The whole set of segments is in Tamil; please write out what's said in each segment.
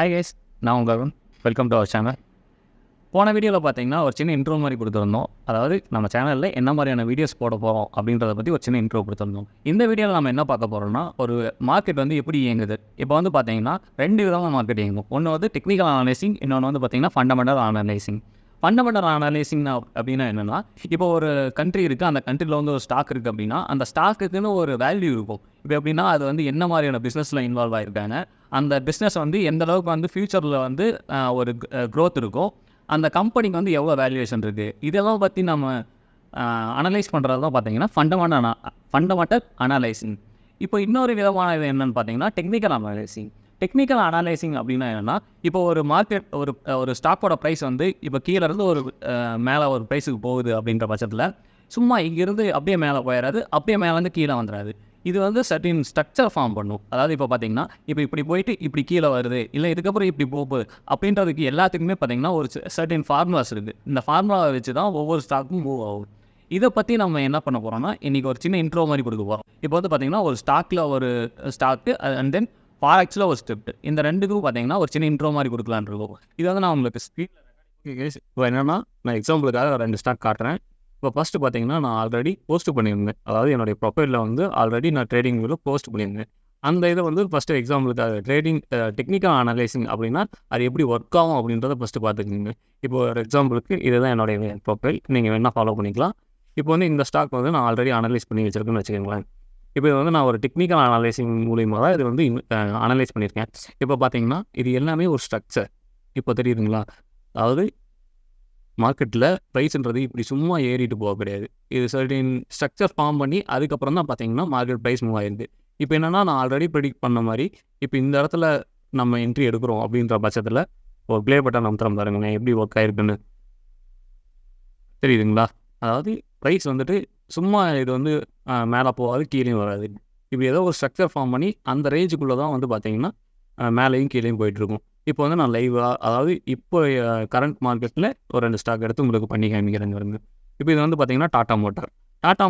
ஹாய் கைஸ், நான் உங்கள் Arun. Welcome to our channel. போன வீடியோவில் பார்த்தீங்கன்னா ஒரு சின்ன இன்ட்ரோ மாதிரி கொடுத்துருந்தோம். அதாவது நம்ம சேனலில் என்ன மாதிரியான வீடியோஸ் போட போகிறோம் அப்படின்றத பற்றி ஒரு சின்ன இன்ட்ரோ கொடுத்துருந்தோம். இந்த வீடியோவில் நம்ம என்ன பார்க்க போகிறோம்னா, ஒரு மார்க்கெட் வந்து எப்படி இயங்குது. இப்போ வந்து பார்த்தீங்கன்னா 2 விதமான மார்க்கெட் இயங்கும். ஒன்று வந்து டெக்னிக்கல் அனலைசிங், இன்னொன்று வந்து பார்த்தீங்கன்னா ஃபண்டமெண்டல் அனலைசிங். ஃபண்டமெண்டல் அனலைசிங் அப்படின்னா என்னென்னா, இப்போ ஒரு கண்ட்ரி இருக்குது, அந்த கண்ட்ரியில் வந்து ஒரு ஸ்டாக் இருக்குது அப்படின்னா, அந்த ஸ்டாக்குக்குன்னு ஒரு வேல்யூ இருக்கும். இப்போ எப்படின்னா அது வந்து என்ன மாதிரியான பிஸ்னஸில் இன்வால்வ் ஆகிருக்காங்க, அந்த பிஸ்னஸ் வந்து எந்த அளவுக்கு வந்து ஃப்யூச்சரில் வந்து ஒரு க்ரோத் இருக்கும், அந்த கம்பெனிக்கு வந்து எவ்வளோ வேல்யூவேஷன் இருக்குது, இதெல்லாம் பற்றி நம்ம அனலைஸ் பண்ணுறது தான் பார்த்தீங்கன்னா ஃபண்டமெண்டல் அனலைசிங். இப்போ இன்னொரு விதமான இது என்னென்னு பார்த்தீங்கன்னா டெக்னிக்கல் அனலைசிங். டெக்னிக்கல் அனலைசிங் அப்படின்னா என்னென்னா, இப்போ ஒரு மார்க்கெட் ஒரு ஸ்டாக்கோட ப்ரைஸ் வந்து இப்போ கீழேருந்து ஒரு மேலே ஒரு ப்ரைஸுக்கு போகுது அப்படின்ற பட்சத்தில் சும்மா இங்கேருந்து அப்படியே மேலே போயிடாது, அப்படியே மேலேருந்து கீழே வந்துடாது. இது வந்து சர்டின் ஸ்ட்ரக்சர் ஃபார்ம் பண்ணும். அதாவது இப்போ பார்த்தீங்கன்னா, இப்போ இப்படி போயிட்டு இப்படி கீழே வருது, இல்லை இதுக்கப்புறம் இப்படி போகுது அப்படின்றதுக்கு எல்லாத்துக்குமே பார்த்தீங்கன்னா ஒரு சர்டின் ஃபார்முலாஸ் இருக்குது. இந்த ஃபார்முலாவை வச்சு தான் ஒவ்வொரு ஸ்டாக்கும் மூவ் ஆகும். இதை பற்றி நம்ம என்ன பண்ண போகிறோம்னா, இன்றைக்கி ஒரு சின்ன இன்ட்ரோ மாதிரி கொடுக்க போகிறோம். இப்போ வந்து பார்த்தீங்கன்னா ஒரு ஸ்டாக்கில் ஒரு ஸ்டாக்கு அண்ட் தென் ஃபாரெக்ஸில் ஒரு ஸ்கிரிப்ட், இந்த ரெண்டுக்கும் பார்த்தீங்கன்னா ஒரு சின்ன இன்ட்ரோ மாதிரி கொடுக்கலான்னு இருக்கோம். இது வந்து நான் உங்களுக்கு ஸ்க்ரீனில் இப்போ என்னென்னா, நான் எக்ஸாம்பிளுக்காக 2 ஸ்டாக் காட்டுறேன். இப்போ ஃபஸ்ட்டு பார்த்தீங்கன்னா நான் ஆல்ரெடி போஸ்ட் பண்ணியிருந்தேன். அதாவது என்னுடைய ப்ரொஃபைலில் வந்து ஆல்ரெடி நான் ட்ரேடிங் வியூவில் போஸ்ட் பண்ணியிருந்தேன். அந்த இதை வந்து ஃபஸ்ட்டு எக்ஸாம்பிளுக்காக டெக்னிக்கல் அனலைசிங் அப்படின்னா அது எப்படி ஒர்க் ஆகும் அப்படின்றத ஃபஸ்ட்டு பார்த்துக்கோங்க. இப்போ ஒரு எக்ஸாம்பிளுக்கு இதுதான் என்னுடைய ப்ரொஃபைல், நீங்கள் வேணால் ஃபாலோ பண்ணிக்கலாம். இப்போ வந்து இந்த ஸ்டாக் வந்து நான் ஆல்ரெடி அனலைஸ் பண்ணி வச்சுருக்கேன்னு வச்சுக்கோங்களேன். இப்போ இது வந்து நான் ஒரு டெக்னிக்கல் அனலைசிங் மூலியமாக தான் இது வந்து அனலைஸ் பண்ணியிருக்கேன். இப்போ பார்த்தீங்கன்னா இது எல்லாமே ஒரு ஸ்ட்ரக்சர். இப்போ தெரியுதுங்களா? அதாவது மார்க்கெட்டில் ப்ரைஸ்ன்றது இப்படி சும்மா ஏறிட்டு போக கிடையாது. இது சர்டின் ஸ்ட்ரக்சர் ஃபார்ம் பண்ணி அதுக்கப்புறம் தான் பார்த்தீங்கன்னா மார்க்கெட் ப்ரைஸ் மூவ் ஆயிருக்கு. இப்போ என்னென்னா, நான் ஆல்ரெடி ப்ரெடிக்ட் பண்ண மாதிரி இப்போ இந்த இடத்துல நம்ம என்ட்ரி எடுக்கிறோம் அப்படின்ற பட்சத்தில் ஒரு ப்ளே பட்டன் அமுத்துறோம் பாருங்களேன், எப்படி ஒர்க் ஆயிருக்குன்னு தெரியுதுங்களா? அதாவது ப்ரைஸ் வந்துட்டு சும்மா இது வந்து மேலே போகாது, கீழேயும் வராது. இப்படி ஏதோ ஒரு ஸ்ட்ரக்சர் ஃபார்ம் பண்ணி அந்த ரேஞ்சுக்குள்ளே தான் வந்து பார்த்தீங்கன்னா மேலேயும் கீழேயும் போயிட்டுருக்கும். இப்போ வந்து நான் லைவாக, அதாவது இப்போ கரண்ட் மார்க்கெட்டில் ஒரு 2 ஸ்டாக் எடுத்து உங்களுக்கு பண்ணி காமிக்கிறேங்க வருங்க. இப்போ இது வந்து பார்த்தீங்கன்னா டாடா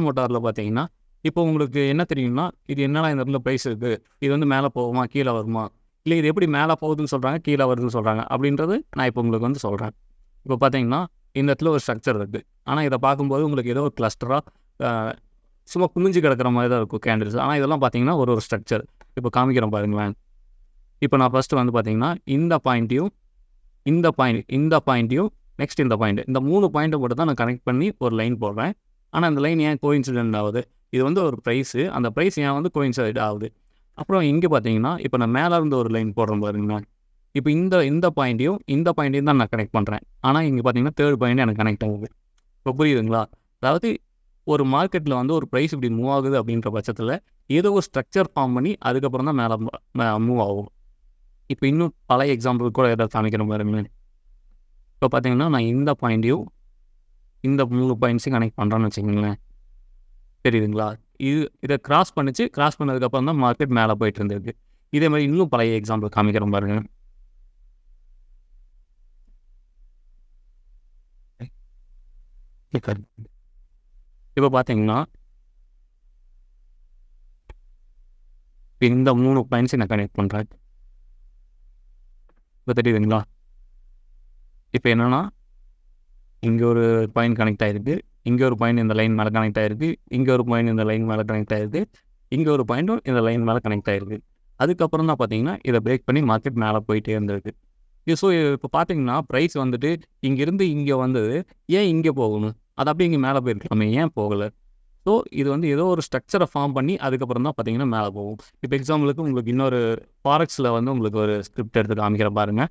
மோட்டாரில் பார்த்தீங்கன்னா இப்போ உங்களுக்கு என்ன தெரியும்னா, இது என்னடா இந்த இடத்துல ப்ரைஸ் இருக்குது, இது வந்து மேலே போகுமா கீழே வருமா, இல்லை இது எப்படி மேலே போகுதுன்னு சொல்கிறாங்க கீழே வருதுன்னு சொல்கிறாங்க அப்படின்றது நான் இப்போ உங்களுக்கு வந்து சொல்கிறேன். இப்போ பார்த்தீங்கன்னா இந்த இடத்துல ஒரு ஸ்ட்ரக்சர் இருக்குது. ஆனால் இதை பார்க்கும்போது உங்களுக்கு ஏதோ ஒரு கிளஸ்டராக சும்மா குமிஞ்சு கிடக்கிற மாதிரி தான் இருக்கும் கேண்டில்ஸ். ஆனால் இதெல்லாம் பார்த்தீங்கன்னா ஒரு ஸ்ட்ரக்சர். இப்போ காமிக்கிறேன் பாருங்களேன். இப்போ நான் ஃபஸ்ட்டு வந்து பார்த்தீங்கன்னா இந்த பாயிண்ட்டையும் நெக்ஸ்ட் இந்த பாயிண்ட், இந்த 3 பாயிண்ட்டை மட்டும் தான் நான் கனெக்ட் பண்ணி ஒரு லைன் போடுறேன். ஆனால் அந்த லைன் ஏன் கோஇன்சிடென்ட் ஆகுது, இது வந்து ஒரு ப்ரைஸு, அந்த ப்ரைஸ் ஏன் வந்து கோஇன்சிடென்ட் ஆகுது. அப்புறம் இங்கே பார்த்தீங்கன்னா இப்போ நான் மேலே இருந்து ஒரு லைன் போடுறேன் பாருங்களேன். இப்போ இந்த பாயிண்ட்டையும் தான் நான் கனெக்ட் பண்ணுறேன். ஆனால் இங்கே பார்த்தீங்கன்னா 3rd பாயிண்ட் எனக்கு கனெக்ட் ஆகுது. இப்போ புரியுதுங்களா? அதாவது ஒரு மார்க்கெட்டில் வந்து ஒரு ப்ரைஸ் இப்படி மூவ் ஆகுது அப்படின்ற பட்சத்தில் ஏதோ ஒரு ஸ்ட்ரக்சர் ஃபார்ம் பண்ணி அதுக்கப்புறம் தான் மேலே மூவ் ஆகும். இப்போ இன்னும் பழைய எக்ஸாம்பிள் கூட ஏதாவது காமிக்கிற பாருங்களேன். இப்போ பார்த்தீங்கன்னா நான் இந்த பாயிண்ட்டையும் இந்த 3 பாயிண்ட்ஸையும் கனெக்ட் பண்ணுறேன்னு வச்சுக்கோங்களேன். தெரியுதுங்களா? இதை கிராஸ் பண்ணதுக்கப்புறம் தான் மார்க்கெட் மேலே போயிட்டு இருந்திருக்கு. இதே மாதிரி இன்னும் பழைய எக்ஸாம்பிள் காமிக்கிறோம் பாருங்க. இப்போ பார்த்தீங்கன்னா இந்த 3 பாயிண்ட்ஸையும் நான் கனெக்ட் பண்ணுறேன். இப்போ தெரியுதுங்களா? இப்போ என்னென்னா, இங்கே ஒரு பாயிண்ட் கனெக்ட் ஆகிருக்கு, இங்கே ஒரு பாயிண்ட் இந்த லைன் மேலே கனெக்ட் ஆகிருக்கு, இங்கே ஒரு பாயிண்ட் இந்த லைன் மேலே கனெக்ட் ஆகிருக்கு, இங்கே ஒரு பாயிண்ட்டும் இந்த லைன் மேலே கனெக்ட் ஆகிருக்கு. அதுக்கப்புறம் தான் பார்த்தீங்கன்னா இதை பிரேக் பண்ணி மார்க்கெட் மேலே போயிட்டே இருந்திருக்கு. ஸோ இப்போ பார்த்தீங்கன்னா ப்ரைஸ் வந்துட்டு இங்கேருந்து இங்கே வந்தது, ஏன் இங்கே போகணும், அது அப்படியே இங்கே மேலே போயிருக்கலாமே, ஏன் போகலை? ஸோ இது வந்து ஏதோ ஒரு ஸ்ட்ரக்சரை ஃபார்ம் பண்ணி அதுக்கப்புறம் தான் பார்த்தீங்கன்னா மேலே போகும். இப்போ எக்ஸாம்பிளுக்கு உங்களுக்கு இன்னொரு ஃபாரெக்ஸில் வந்து உங்களுக்கு ஒரு ஸ்கிரிப்ட் எடுத்து காமிக்கிற பாருங்க.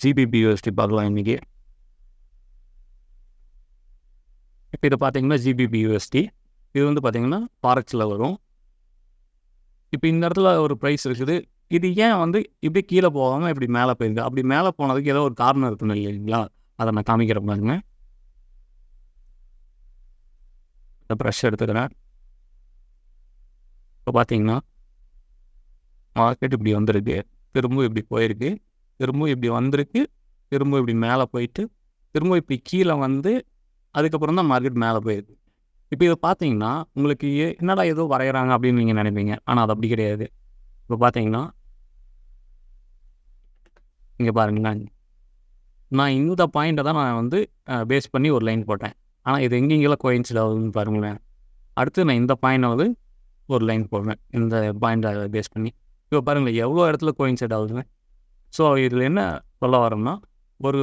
GBP/USD பார்க்கலாம் இன்றைக்கி. இப்போ இதை பார்த்தீங்கன்னா GBP/USD இது வந்து பார்த்தீங்கன்னா ஃபாரெக்ஸில் வரும். இப்போ இந்த இடத்துல ஒரு ப்ரைஸ் இருக்குது, இது ஏன் வந்து இப்படி கீழே போகாமல் இப்படி மேலே போயிருக்கு, அப்படி மேலே போனதுக்கு ஏதோ ஒரு காரணம் இருக்கணும் இல்லைங்களா? அதை நான் காமிக்கிற பாருங்க. இந்த ப்ரஷ் எடுத்துக்கிறேன். இப்போ பார்த்தீங்கன்னா மார்க்கெட் இப்படி வந்திருக்கு, திரும்ப இப்படி போயிருக்கு, திரும்ப இப்படி வந்திருக்கு, திரும்ப இப்படி மேலே போயிட்டு திரும்ப இப்படி கீழே வந்து அதுக்கப்புறம் தான் மார்க்கெட் மேலே போயிருக்கு. இப்போ இதை பார்த்தீங்கன்னா உங்களுக்கு என்னடா ஏதோ வரைகிறாங்க அப்படின்னு நீங்கள் நினைப்பீங்க. ஆனால் அது அப்படி கிடையாது. இப்போ பார்த்தீங்கன்னா இங்கே பாருங்களேன், நான் இந்த பாயிண்ட்டை தான் நான் வந்து பேஸ் பண்ணி ஒரு லைன் போட்டேன். ஆனால் இது எங்கெங்கெல்லாம் கோயின்சைட் ஆகுதுன்னு பாருங்களேன். அடுத்து நான் இந்த பாயிண்ட்டை வந்து ஒரு லைன் போடுவேன், இந்த பாயிண்ட்டை பேஸ் பண்ணி. இப்போ பாருங்களேன் எவ்வளோ இடத்துல கோயின்சைட் ஆகுதுங்க. ஸோ இதில் என்ன சொல்ல வரோம்னா, ஒரு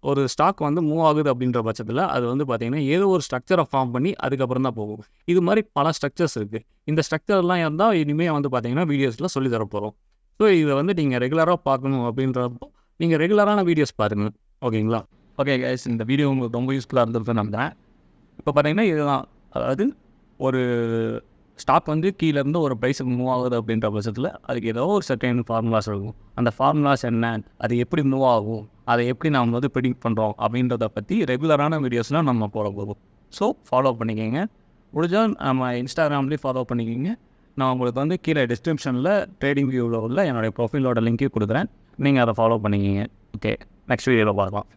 ஒரு ஸ்டாக் வந்து மூவ் ஆகுது அப்படின்ற பட்சத்தில் அது வந்து பார்த்திங்கன்னா ஏதோ ஒரு ஸ்ட்ரக்சரை ஃபார்ம் பண்ணி அதுக்கப்புறம் தான் போகும். இது மாதிரி பல ஸ்ட்ரக்சர்ஸ் இருக்குது. இந்த ஸ்ட்ரக்சர்லாம் இருந்தால் இனிமேல் வந்து பார்த்திங்கன்னா வீடியோஸில் சொல்லி தரப்போகிறோம். ஸோ இதை வந்து நீங்கள் ரெகுலராக பார்க்கணும் அப்படின்றப்போ நீங்கள் ரெகுலரான வீடியோஸ் பாருங்கள். ஓகேங்களா? ஓகே கைஸ், இந்த வீடியோ உங்களுக்கு ரொம்ப யூஸ்ஃபுல்லாக இருந்திருக்குன்னு நம்புறேன். இப்போ பார்த்தீங்கன்னா இதுதான், அதாவது ஒரு ஸ்டாக் வந்து கீழேருந்து ஒரு ப்ரைஸுக்கு மூவ் ஆகுது அப்படின்ற பட்சத்தில் அதுக்கு ஏதோ ஒரு சர்டைன் ஃபார்முலாஸ் இருக்கும். அந்த ஃபார்முலாஸ் என்ன, அது எப்படி மூவ் ஆகும், அதை எப்படி நம்ம வந்து ப்ரெடிக்ட் பண்ணுறோம் அப்படின்றத பற்றி ரெகுலரான வீடியோஸ்லாம் நம்ம போட போகிறோம். ஸோ ஃபாலோ பண்ணிக்கோங்க. முடிஞ்சால் நம்ம இன்ஸ்டாகிராம்லேயும் ஃபாலோ பண்ணிக்கோங்க. நான் உங்களுக்கு வந்து கீழே டிஸ்கிரிப்ஷனில் ட்ரேடிங் வியூவில் உள்ள என்னுடைய ப்ரொஃபைலோட லிங்க்கையும் கொடுக்குறேன். நீங்கள் அதை ஃபாலோ பண்ணிக்கிங்க. ஓகே, நெக்ஸ்ட் வீடியோவில் பார்க்கலாம்.